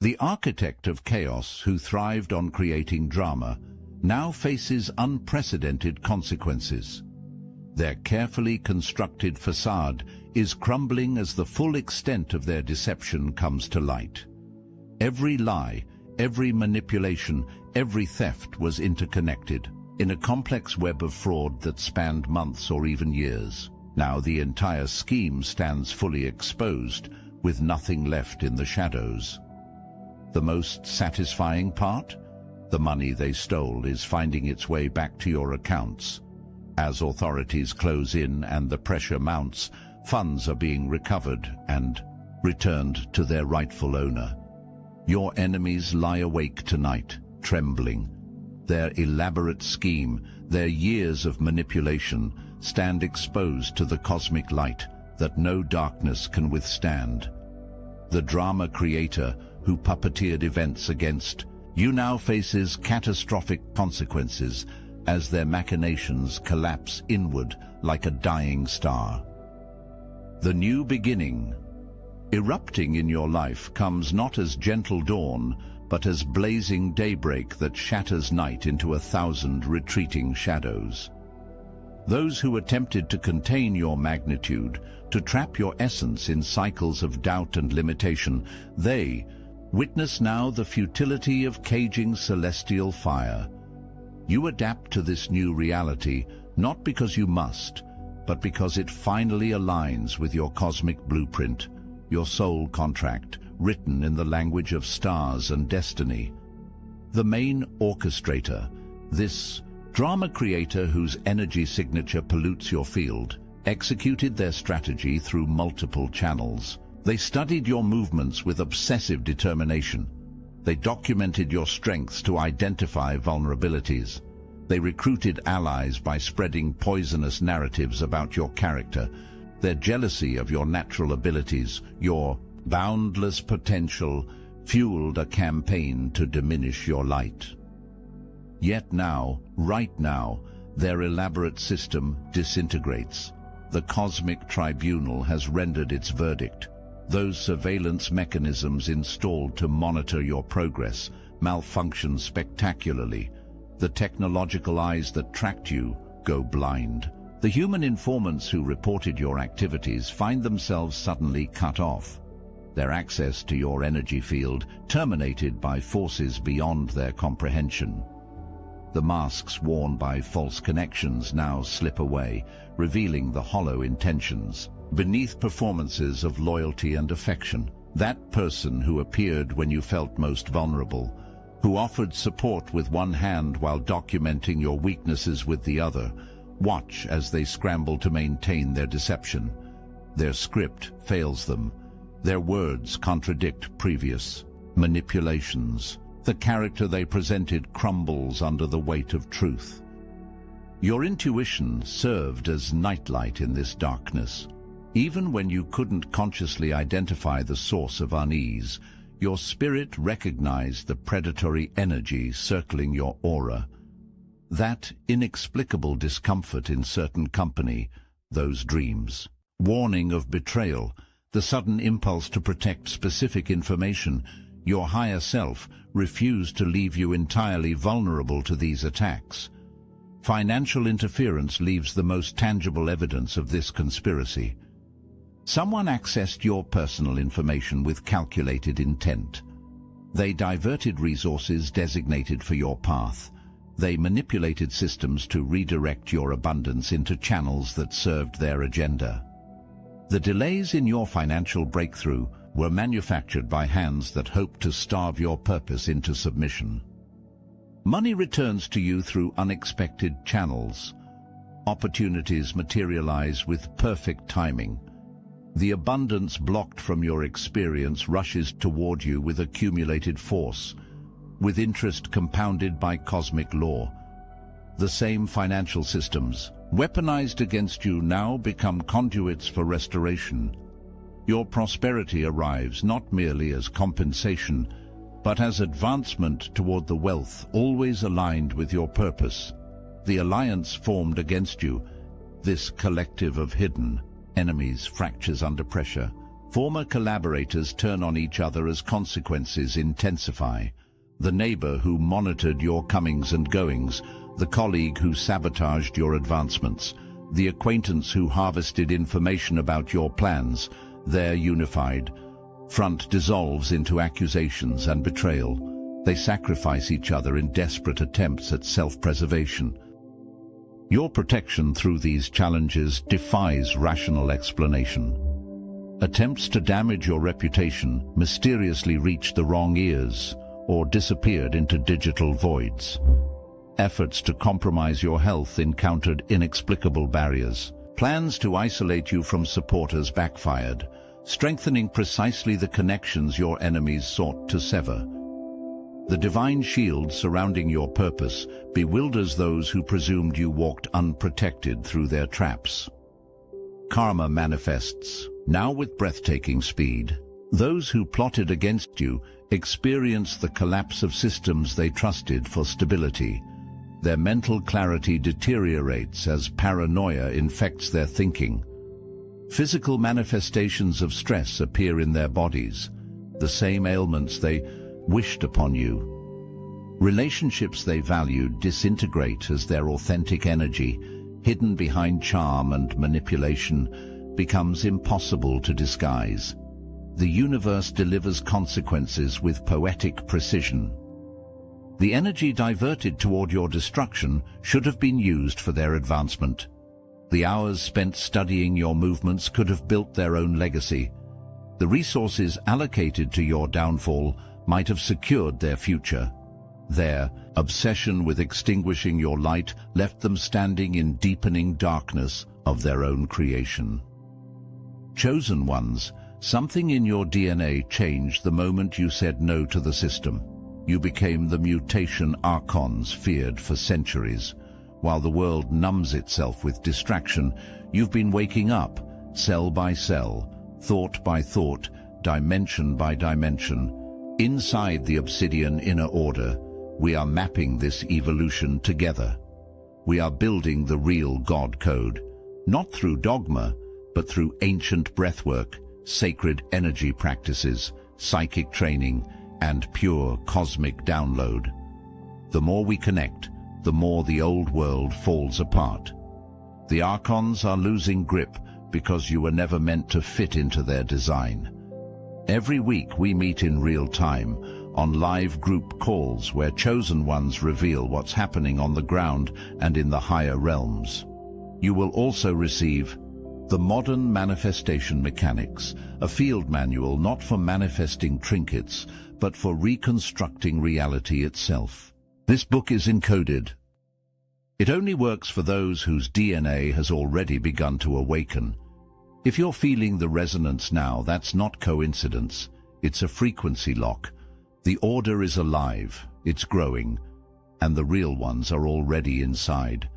The architect of chaos, who thrived on creating drama, now faces unprecedented consequences. Their carefully constructed facade is crumbling as the full extent of their deception comes to light. Every lie, every manipulation, every theft was interconnected in a complex web of fraud that spanned months or even years. Now the entire scheme stands fully exposed, with nothing left in the shadows. The most satisfying part? The money they stole is finding its way back to your accounts. As authorities close in and the pressure mounts, funds are being recovered and returned to their rightful owner. Your enemies lie awake tonight, trembling. Their elaborate scheme, their years of manipulation, stand exposed to the cosmic light that no darkness can withstand. The drama creator, who puppeteered events against you, now faces catastrophic consequences as their machinations collapse inward like a dying star. The new beginning, erupting in your life, comes not as gentle dawn, but as blazing daybreak that shatters night into 1,000 retreating shadows. Those who attempted to contain your magnitude, to trap your essence in cycles of doubt and limitation, they witness now the futility of caging celestial fire. You adapt to this new reality, not because you must, but because it finally aligns with your cosmic blueprint, your soul contract, written in the language of stars and destiny. The main orchestrator, this drama creator whose energy signature pollutes your field, executed their strategy through multiple channels. They studied your movements with obsessive determination. They documented your strengths to identify vulnerabilities. They recruited allies by spreading poisonous narratives about your character. Their jealousy of your natural abilities, your boundless potential, fueled a campaign to diminish your light. Yet now, right now, their elaborate system disintegrates. The cosmic tribunal has rendered its verdict. Those surveillance mechanisms installed to monitor your progress malfunction spectacularly. The technological eyes that tracked you go blind. The human informants who reported your activities find themselves suddenly cut off. Their access to your energy field terminated by forces beyond their comprehension. The masks worn by false connections now slip away, revealing the hollow intentions beneath performances of loyalty and affection. That person who appeared when you felt most vulnerable, who offered support with one hand while documenting your weaknesses with the other, watch as they scramble to maintain their deception. Their script fails them. Their words contradict previous manipulations. The character they presented crumbles under the weight of truth. Your intuition served as nightlight in this darkness. Even when you couldn't consciously identify the source of unease, your spirit recognized the predatory energy circling your aura. That inexplicable discomfort in certain company, those dreams. Warning of betrayal, the sudden impulse to protect specific information. Your higher self refused to leave you entirely vulnerable to these attacks. Financial interference leaves the most tangible evidence of this conspiracy. Someone accessed your personal information with calculated intent. They diverted resources designated for your path. They manipulated systems to redirect your abundance into channels that served their agenda. The delays in your financial breakthrough were manufactured by hands that hoped to starve your purpose into submission. Money returns to you through unexpected channels. Opportunities materialize with perfect timing. The abundance blocked from your experience rushes toward you with accumulated force, with interest compounded by cosmic law. The same financial systems, weaponized against you, now become conduits for restoration. Your prosperity arrives not merely as compensation, but as advancement toward the wealth always aligned with your purpose. The alliance formed against you, this collective of hidden enemies, fractures under pressure, Former collaborators turn on each other as consequences intensify. The neighbor who monitored your comings and goings, the colleague who sabotaged your advancements, the acquaintance who harvested information about your plans, their unified front dissolves into accusations and betrayal. They sacrifice each other in desperate attempts at self-preservation. Your protection through these challenges defies rational explanation. Attempts to damage your reputation mysteriously reached the wrong ears or disappeared into digital voids. Efforts to compromise your health encountered inexplicable barriers. Plans to isolate you from supporters backfired, strengthening precisely the connections your enemies sought to sever. The divine shield surrounding your purpose bewilders those who presumed you walked unprotected through their traps. Karma manifests, now with breathtaking speed. Those who plotted against you experience the collapse of systems they trusted for stability. Their mental clarity deteriorates as paranoia infects their thinking. Physical manifestations of stress appear in their bodies, the same ailments they wished upon you. Relationships they valued disintegrate as their authentic energy, hidden behind charm and manipulation, becomes impossible to disguise. The universe delivers consequences with poetic precision. The energy diverted toward your destruction should have been used for their advancement. The hours spent studying your movements could have built their own legacy. The resources allocated to your downfall might have secured their future. Their obsession with extinguishing your light left them standing in deepening darkness of their own creation. Chosen ones, something in your DNA changed the moment you said no to the system. You became the mutation archons feared for centuries. While the world numbs itself with distraction, you've been waking up, cell by cell, thought by thought, dimension by dimension. Inside the obsidian inner order, we are mapping this evolution together. We are building the real God code, not through dogma, but through ancient breathwork, sacred energy practices, psychic training, and pure cosmic download. The more we connect, the more the old world falls apart. The Archons are losing grip because you were never meant to fit into their design. Every week we meet in real time, on live group calls where chosen ones reveal what's happening on the ground and in the higher realms. You will also receive The Modern Manifestation Mechanics, a field manual not for manifesting trinkets, but for reconstructing reality itself. This book is encoded. It only works for those whose DNA has already begun to awaken. If you're feeling the resonance now, that's not coincidence. It's a frequency lock. The order is alive, it's growing, and the real ones are already inside.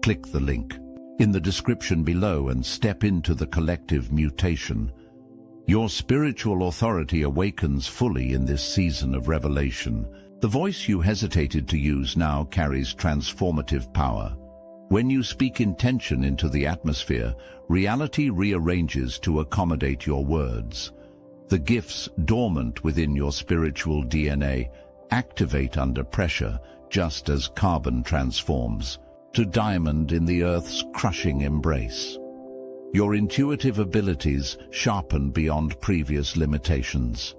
Click the link in the description below and step into the collective mutation. Your spiritual authority awakens fully in this season of revelation. The voice you hesitated to use now carries transformative power. When you speak intention into the atmosphere, reality rearranges to accommodate your words. The gifts dormant within your spiritual DNA activate under pressure, just as carbon transforms to diamond in the Earth's crushing embrace. Your intuitive abilities sharpen beyond previous limitations.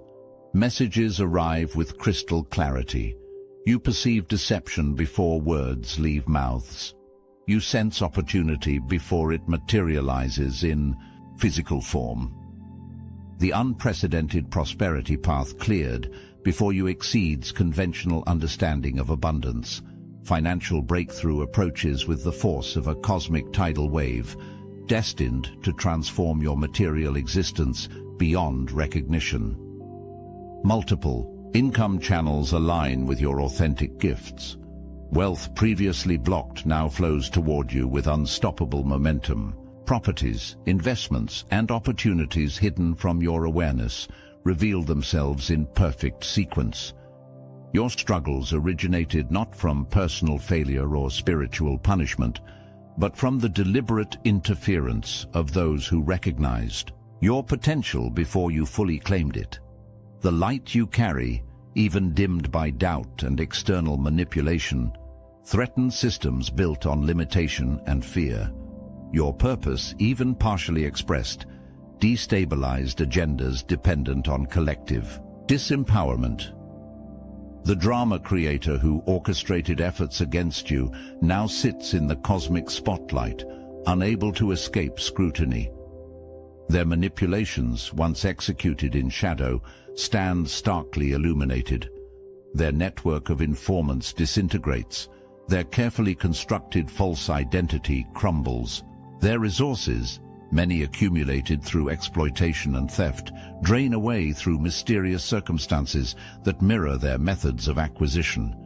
Messages arrive with crystal clarity. You perceive deception before words leave mouths. You sense opportunity before it materializes in physical form. The unprecedented prosperity path cleared before you exceeds conventional understanding of abundance. Financial breakthrough approaches with the force of a cosmic tidal wave, destined to transform your material existence beyond recognition. Multiple income channels align with your authentic gifts. Wealth previously blocked now flows toward you with unstoppable momentum. Properties, investments, and opportunities hidden from your awareness reveal themselves in perfect sequence. Your struggles originated not from personal failure or spiritual punishment, but from the deliberate interference of those who recognized your potential before you fully claimed it. The light you carry, even dimmed by doubt and external manipulation, threatens systems built on limitation and fear. Your purpose, even partially expressed, destabilized agendas dependent on collective disempowerment. The drama creator who orchestrated efforts against you now sits in the cosmic spotlight, unable to escape scrutiny. Their manipulations, once executed in shadow, stand starkly illuminated. Their network of informants disintegrates. Their carefully constructed false identity crumbles. Their resources, many accumulated through exploitation and theft, drain away through mysterious circumstances that mirror their methods of acquisition.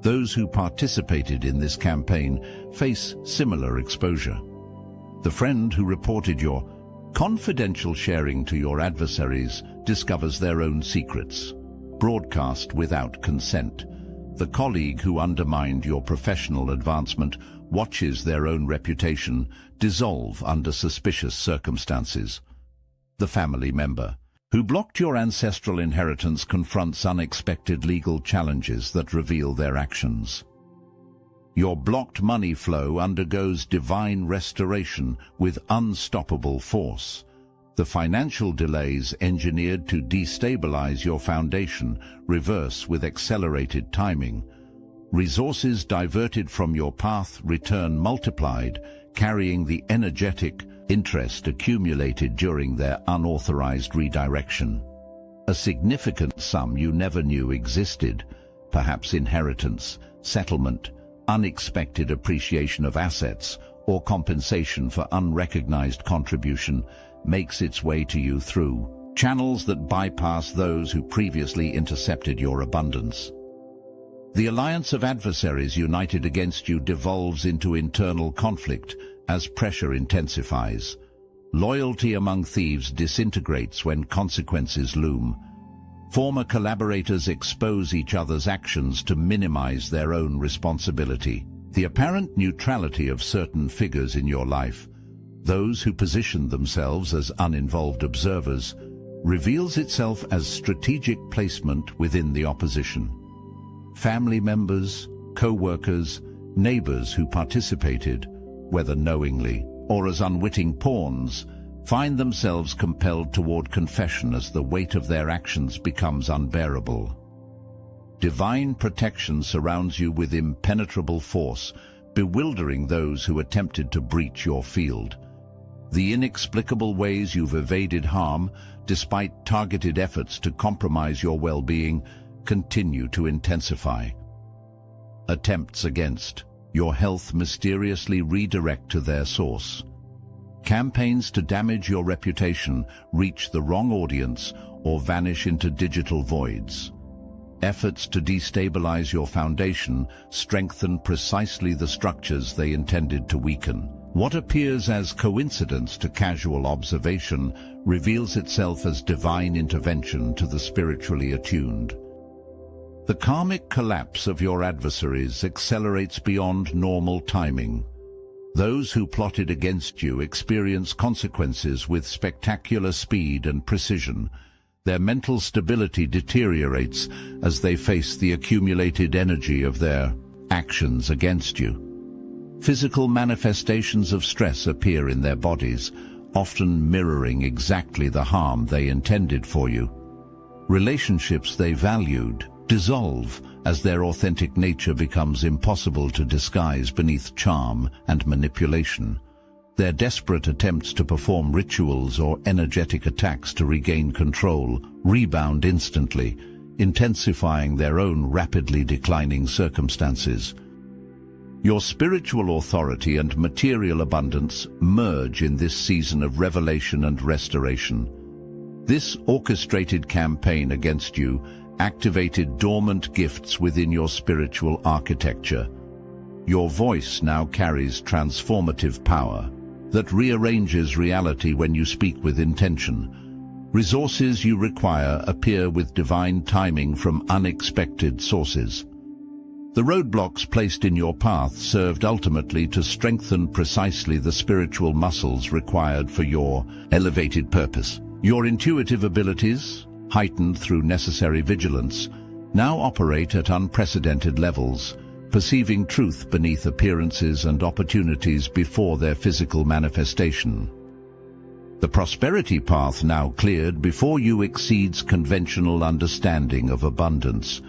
Those who participated in this campaign face similar exposure. The friend who reported your confidential sharing to your adversaries discovers their own secrets, broadcast without consent. The colleague who undermined your professional advancement watches their own reputation dissolve under suspicious circumstances. The family member who blocked your ancestral inheritance confronts unexpected legal challenges that reveal their actions. Your blocked money flow undergoes divine restoration with unstoppable force. The financial delays engineered to destabilize your foundation reverse with accelerated timing. Resources diverted from your path return multiplied, carrying the energetic interest accumulated during their unauthorized redirection. A significant sum you never knew existed, perhaps inheritance, settlement, unexpected appreciation of assets, or compensation for unrecognized contribution, makes its way to you through channels that bypass those who previously intercepted your abundance. The alliance of adversaries united against you devolves into internal conflict as pressure intensifies. Loyalty among thieves disintegrates when consequences loom. Former collaborators expose each other's actions to minimize their own responsibility. The apparent neutrality of certain figures in your life, those who position themselves as uninvolved observers, reveals itself as strategic placement within the opposition. Family members, co-workers, neighbors who participated, whether knowingly or as unwitting pawns, find themselves compelled toward confession as the weight of their actions becomes unbearable. Divine protection surrounds you with impenetrable force, bewildering those who attempted to breach your field. The inexplicable ways you've evaded harm, despite targeted efforts to compromise your well-being, continue to intensify. Attempts against your health mysteriously redirect to their source. Campaigns to damage your reputation reach the wrong audience or vanish into digital voids. Efforts to destabilize your foundation strengthen precisely the structures they intended to weaken. What appears as coincidence to casual observation reveals itself as divine intervention to the spiritually attuned. The karmic collapse of your adversaries accelerates beyond normal timing. Those who plotted against you experience consequences with spectacular speed and precision. Their mental stability deteriorates as they face the accumulated energy of their actions against you. Physical manifestations of stress appear in their bodies, often mirroring exactly the harm they intended for you. Relationships they valued dissolve as their authentic nature becomes impossible to disguise beneath charm and manipulation. Their desperate attempts to perform rituals or energetic attacks to regain control rebound instantly, intensifying their own rapidly declining circumstances. Your spiritual authority and material abundance merge in this season of revelation and restoration. This orchestrated campaign against you activated dormant gifts within your spiritual architecture. Your voice now carries transformative power that rearranges reality when you speak with intention. Resources you require appear with divine timing from unexpected sources. The roadblocks placed in your path served ultimately to strengthen precisely the spiritual muscles required for your elevated purpose. Your intuitive abilities, heightened through necessary vigilance, now operate at unprecedented levels, perceiving truth beneath appearances and opportunities before their physical manifestation. The prosperity path now cleared before you exceeds conventional understanding of abundance.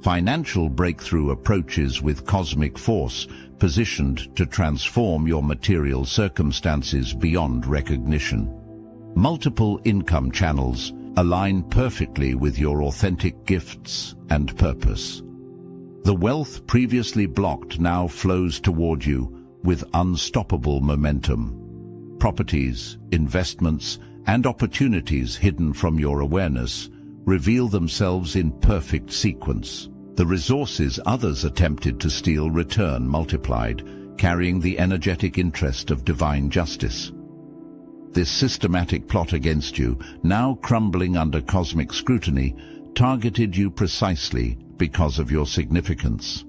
Financial breakthrough approaches with cosmic force, positioned to transform your material circumstances beyond recognition. Multiple income channels align perfectly with your authentic gifts and purpose. The wealth previously blocked now flows toward you with unstoppable momentum. Properties, investments, and opportunities hidden from your awareness reveal themselves in perfect sequence. The resources others attempted to steal return multiplied, carrying the energetic interest of divine justice. This systematic plot against you, now crumbling under cosmic scrutiny, targeted you precisely because of your significance.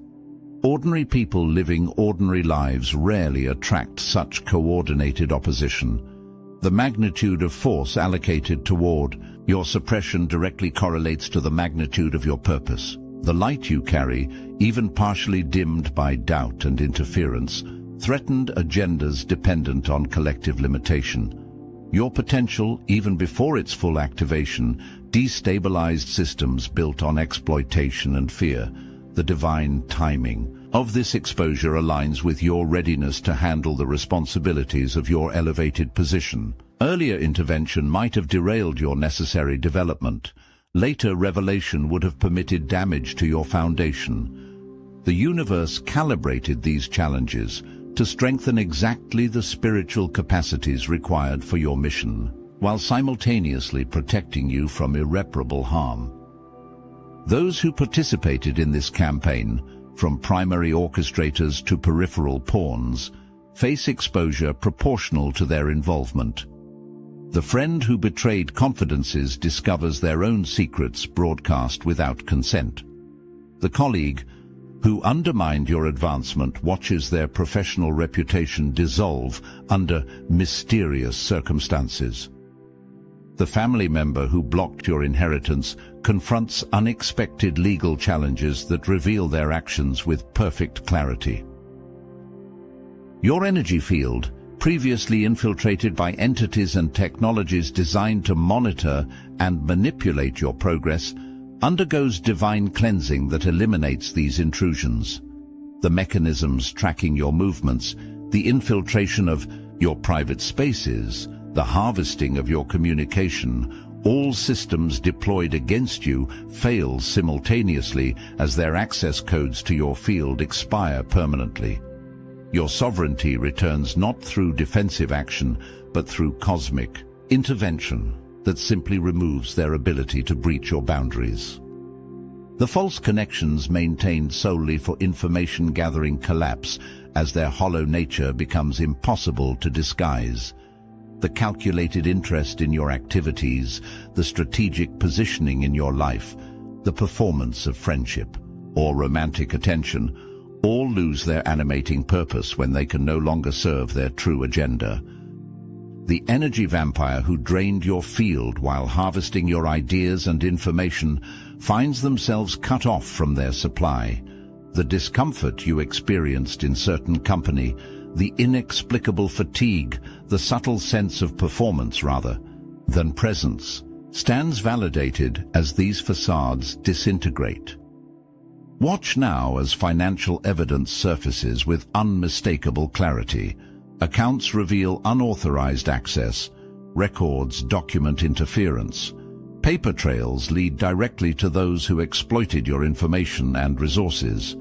Ordinary people living ordinary lives rarely attract such coordinated opposition. The magnitude of force allocated toward your suppression directly correlates to the magnitude of your purpose. The light you carry, even partially dimmed by doubt and interference, threatened agendas dependent on collective limitation. Your potential, even before its full activation, destabilized systems built on exploitation and fear. The divine timing of this exposure aligns with your readiness to handle the responsibilities of your elevated position. Earlier intervention might have derailed your necessary development. Later revelation would have permitted damage to your foundation. The universe calibrated these challenges to strengthen exactly the spiritual capacities required for your mission, while simultaneously protecting you from irreparable harm. Those who participated in this campaign, from primary orchestrators to peripheral pawns, face exposure proportional to their involvement. The friend who betrayed confidences discovers their own secrets broadcast without consent. The colleague who undermined your advancement watches their professional reputation dissolve under mysterious circumstances. The family member who blocked your inheritance confronts unexpected legal challenges that reveal their actions with perfect clarity. Your energy field, previously infiltrated by entities and technologies designed to monitor and manipulate your progress, undergoes divine cleansing that eliminates these intrusions. The mechanisms tracking your movements, the infiltration of your private spaces, the harvesting of your communication, all systems deployed against you fail simultaneously as their access codes to your field expire permanently. Your sovereignty returns not through defensive action, but through cosmic intervention that simply removes their ability to breach your boundaries. The false connections maintained solely for information gathering collapse as their hollow nature becomes impossible to disguise. The calculated interest in your activities, the strategic positioning in your life, the performance of friendship or romantic attention, all lose their animating purpose when they can no longer serve their true agenda. The energy vampire who drained your field while harvesting your ideas and information finds themselves cut off from their supply. The discomfort you experienced in certain company, the inexplicable fatigue, the subtle sense of performance rather than presence, stands validated as these facades disintegrate. Watch now as financial evidence surfaces with unmistakable clarity. Accounts reveal unauthorized access, records document interference. Paper trails lead directly to those who exploited your information and resources,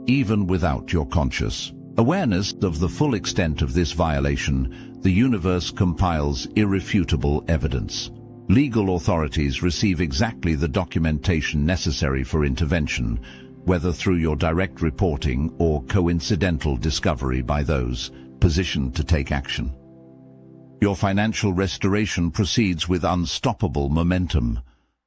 even without your conscious awareness of the full extent of this violation. The universe compiles irrefutable evidence. Legal authorities receive exactly the documentation necessary for intervention, whether through your direct reporting or coincidental discovery by those positioned to take action. Your financial restoration proceeds with unstoppable momentum.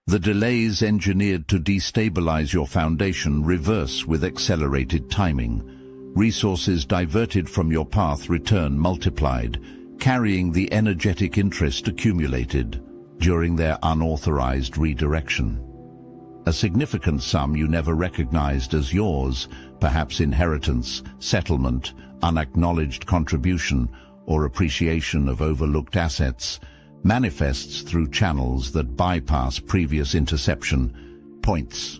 The delays engineered to destabilize your foundation reverse with accelerated timing. Resources diverted from your path return multiplied, carrying the energetic interest accumulated during their unauthorized redirection. A significant sum you never recognized as yours, perhaps inheritance, settlement, unacknowledged contribution, or appreciation of overlooked assets, manifests through channels that bypass previous interception points.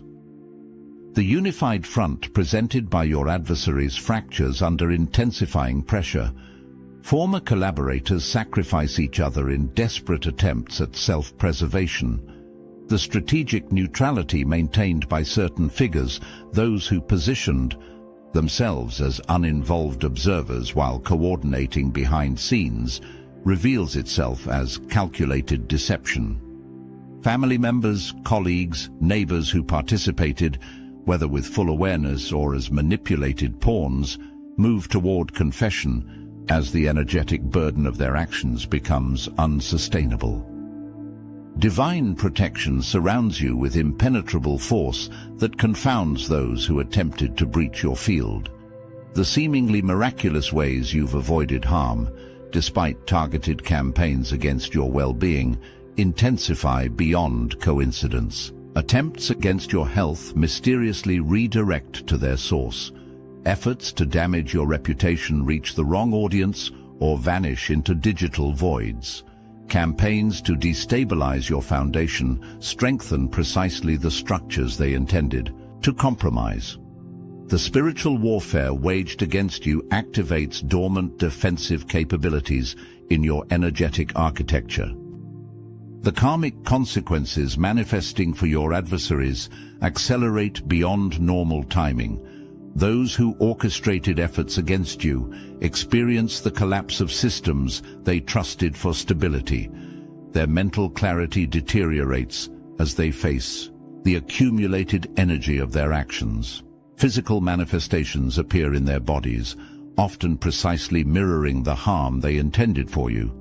The unified front presented by your adversaries fractures under intensifying pressure. Former collaborators sacrifice each other in desperate attempts at self-preservation. The strategic neutrality maintained by certain figures, those who positioned themselves as uninvolved observers while coordinating behind scenes, reveals itself as calculated deception. Family members, colleagues, neighbors who participated, whether with full awareness or as manipulated pawns, move toward confession as the energetic burden of their actions becomes unsustainable. Divine protection surrounds you with impenetrable force that confounds those who attempted to breach your field. The seemingly miraculous ways you've avoided harm, despite targeted campaigns against your well-being, intensify beyond coincidence. Attempts against your health mysteriously redirect to their source. Efforts to damage your reputation reach the wrong audience or vanish into digital voids. Campaigns to destabilize your foundation strengthen precisely the structures they intended to compromise. The spiritual warfare waged against you activates dormant defensive capabilities in your energetic architecture. The karmic consequences manifesting for your adversaries accelerate beyond normal timing. Those who orchestrated efforts against you experience the collapse of systems they trusted for stability. Their mental clarity deteriorates as they face the accumulated energy of their actions. Physical manifestations appear in their bodies, often precisely mirroring the harm they intended for you.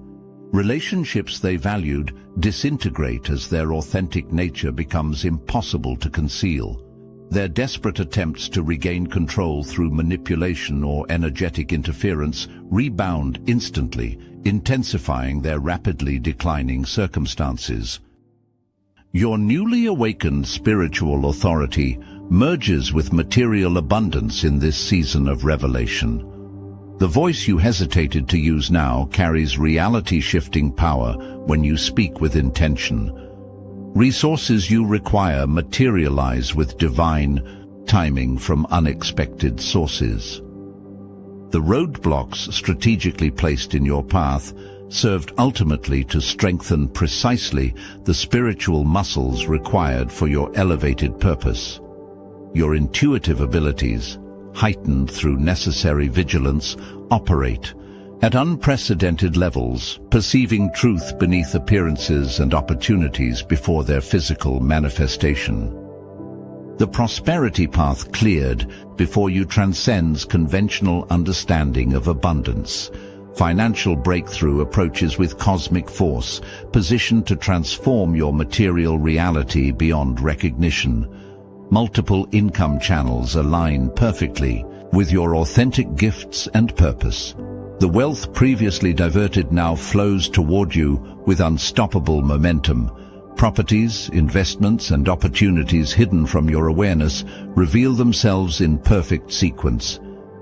Relationships they valued disintegrate as their authentic nature becomes impossible to conceal. Their desperate attempts to regain control through manipulation or energetic interference rebound instantly, intensifying their rapidly declining circumstances. Your newly awakened spiritual authority merges with material abundance in this season of revelation. The voice you hesitated to use now carries reality-shifting power when you speak with intention. Resources you require materialize with divine timing from unexpected sources. The roadblocks strategically placed in your path served ultimately to strengthen precisely the spiritual muscles required for your elevated purpose. Your intuitive abilities, heightened through necessary vigilance, operate at unprecedented levels, perceiving truth beneath appearances and opportunities before their physical manifestation. The prosperity path cleared before you transcends conventional understanding of abundance. Financial breakthrough approaches with cosmic force, positioned to transform your material reality beyond recognition. Multiple income channels align perfectly with your authentic gifts and purpose. The wealth previously diverted now flows toward you with unstoppable momentum. Properties, investments, and opportunities hidden from your awareness reveal themselves in perfect sequence.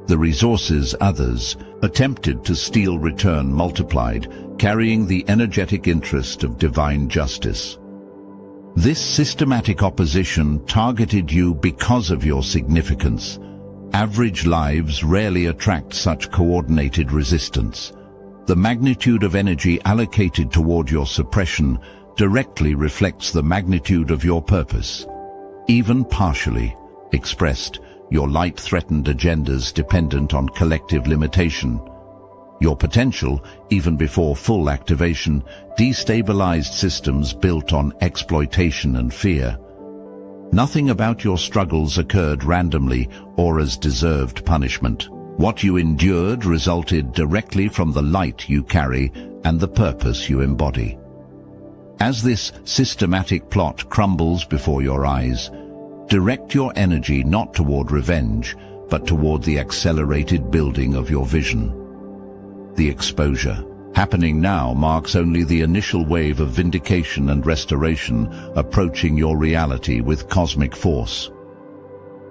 The resources others attempted to steal return multiplied, carrying the energetic interest of divine justice. This systematic opposition targeted you because of your significance. Average lives rarely attract such coordinated resistance. The magnitude of energy allocated toward your suppression directly reflects the magnitude of your purpose. Even partially expressed, your light-threatened agendas dependent on collective limitation. Your potential, even before full activation, destabilized systems built on exploitation and fear. Nothing about your struggles occurred randomly or as deserved punishment. What you endured resulted directly from the light you carry and the purpose you embody. As this systematic plot crumbles before your eyes, direct your energy not toward revenge, but toward the accelerated building of your vision. The exposure happening now marks only the initial wave of vindication and restoration approaching your reality with cosmic force.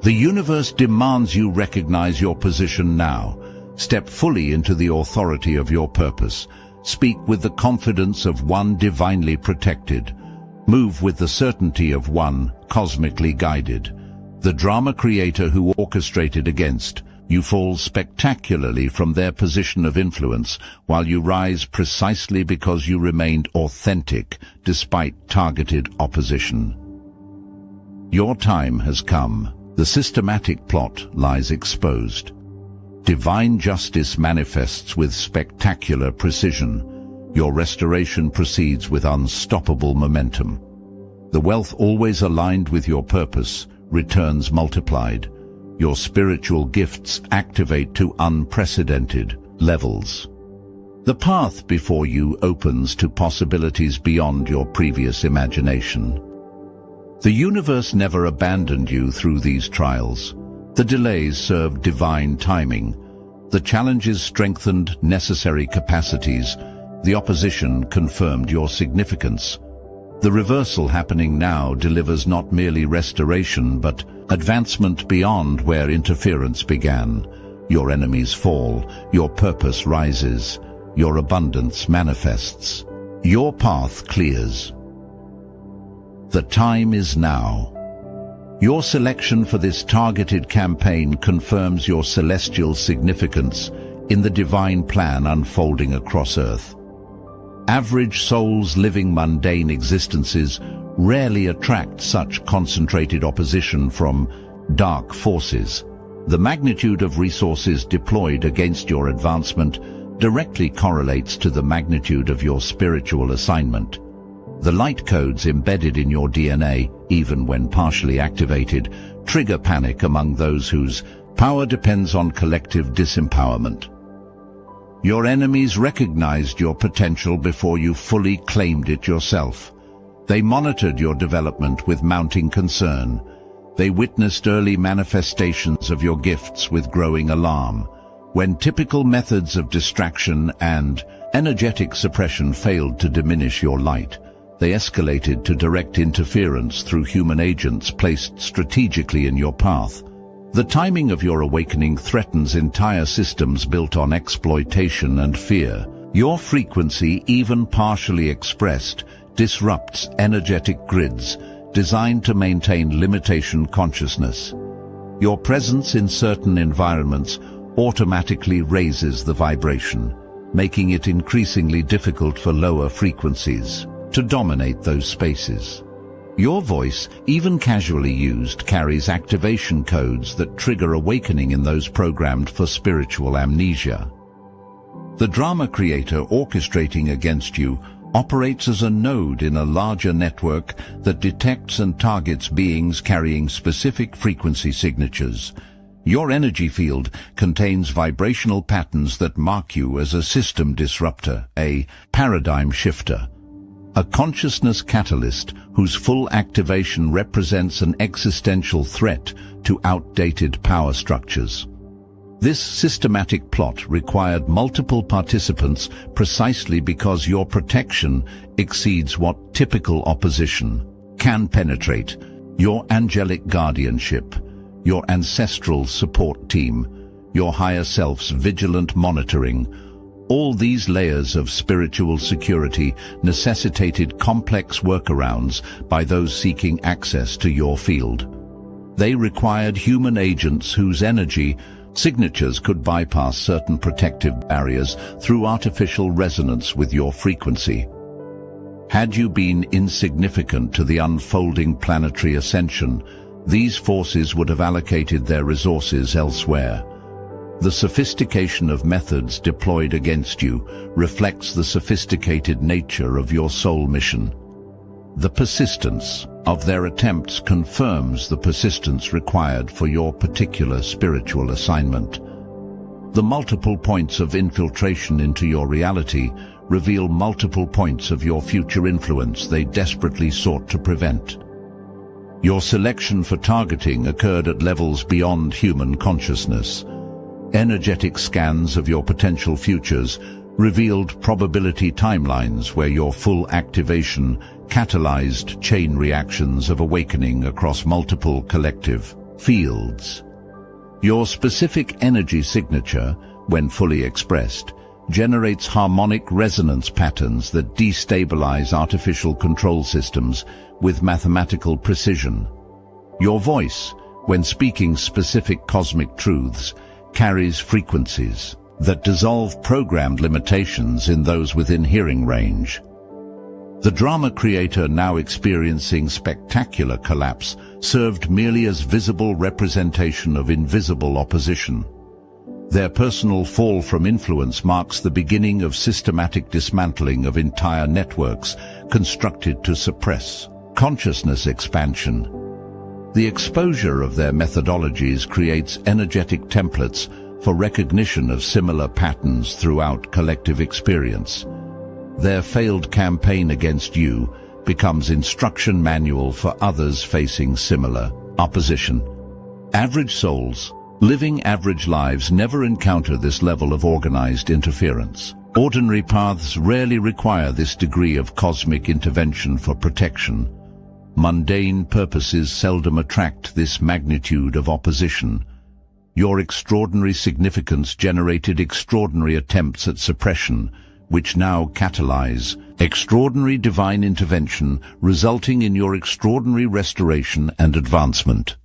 The universe demands you recognize your position now. Step fully into the authority of your purpose. Speak with the confidence of one divinely protected. Move with the certainty of one cosmically guided. The drama creator who orchestrated against you falls spectacularly from their position of influence, while you rise precisely because you remained authentic despite targeted opposition. Your time has come. The systematic plot lies exposed. Divine justice manifests with spectacular precision. Your restoration proceeds with unstoppable momentum. The wealth always aligned with your purpose returns multiplied. Your spiritual gifts activate to unprecedented levels. The path before you opens to possibilities beyond your previous imagination. The universe never abandoned you through these trials. The delays served divine timing. The challenges strengthened necessary capacities. The opposition confirmed your significance. The reversal happening now delivers not merely restoration, but advancement beyond where interference began. Your enemies fall, your purpose rises, your abundance manifests. Your path clears. The time is now. Your selection for this targeted campaign confirms your celestial significance in the divine plan unfolding across Earth. Average souls living mundane existences rarely attract such concentrated opposition from dark forces. The magnitude of resources deployed against your advancement directly correlates to the magnitude of your spiritual assignment. The light codes embedded in your DNA, even when partially activated, trigger panic among those whose power depends on collective disempowerment. Your enemies recognized your potential before you fully claimed it yourself. They monitored your development with mounting concern. They witnessed early manifestations of your gifts with growing alarm. When typical methods of distraction and energetic suppression failed to diminish your light, they escalated to direct interference through human agents placed strategically in your path. The timing of your awakening threatens entire systems built on exploitation and fear. Your frequency, even partially expressed, disrupts energetic grids designed to maintain limitation consciousness. Your presence in certain environments automatically raises the vibration, making it increasingly difficult for lower frequencies to dominate those spaces. Your voice, even casually used, carries activation codes that trigger awakening in those programmed for spiritual amnesia. The drama creator orchestrating against you operates as a node in a larger network that detects and targets beings carrying specific frequency signatures. Your energy field contains vibrational patterns that mark you as a system disruptor, a paradigm shifter, a consciousness catalyst whose full activation represents an existential threat to outdated power structures. This systematic plot required multiple participants precisely because your protection exceeds what typical opposition can penetrate. Your angelic guardianship, your ancestral support team, your higher self's vigilant monitoring, all these layers of spiritual security necessitated complex workarounds by those seeking access to your field. They required human agents whose energy signatures could bypass certain protective barriers through artificial resonance with your frequency. Had you been insignificant to the unfolding planetary ascension, these forces would have allocated their resources elsewhere. The sophistication of methods deployed against you reflects the sophisticated nature of your soul mission. The persistence of their attempts confirms the persistence required for your particular spiritual assignment. The multiple points of infiltration into your reality reveal multiple points of your future influence they desperately sought to prevent. Your selection for targeting occurred at levels beyond human consciousness. Energetic scans of your potential futures revealed probability timelines where your full activation catalyzed chain reactions of awakening across multiple collective fields. Your specific energy signature, when fully expressed, generates harmonic resonance patterns that destabilize artificial control systems with mathematical precision. Your voice, when speaking specific cosmic truths, carries frequencies that dissolve programmed limitations in those within hearing range. The drama creator, now experiencing spectacular collapse, served merely as visible representation of invisible opposition. Their personal fall from influence marks the beginning of systematic dismantling of entire networks constructed to suppress consciousness expansion. The exposure of their methodologies creates energetic templates for recognition of similar patterns throughout collective experience. Their failed campaign against you becomes instruction manual for others facing similar opposition. Average souls, living average lives, never encounter this level of organized interference. Ordinary paths rarely require this degree of cosmic intervention for protection. Mundane purposes seldom attract this magnitude of opposition. Your extraordinary significance generated extraordinary attempts at suppression, which now catalyze extraordinary divine intervention, resulting in your extraordinary restoration and advancement.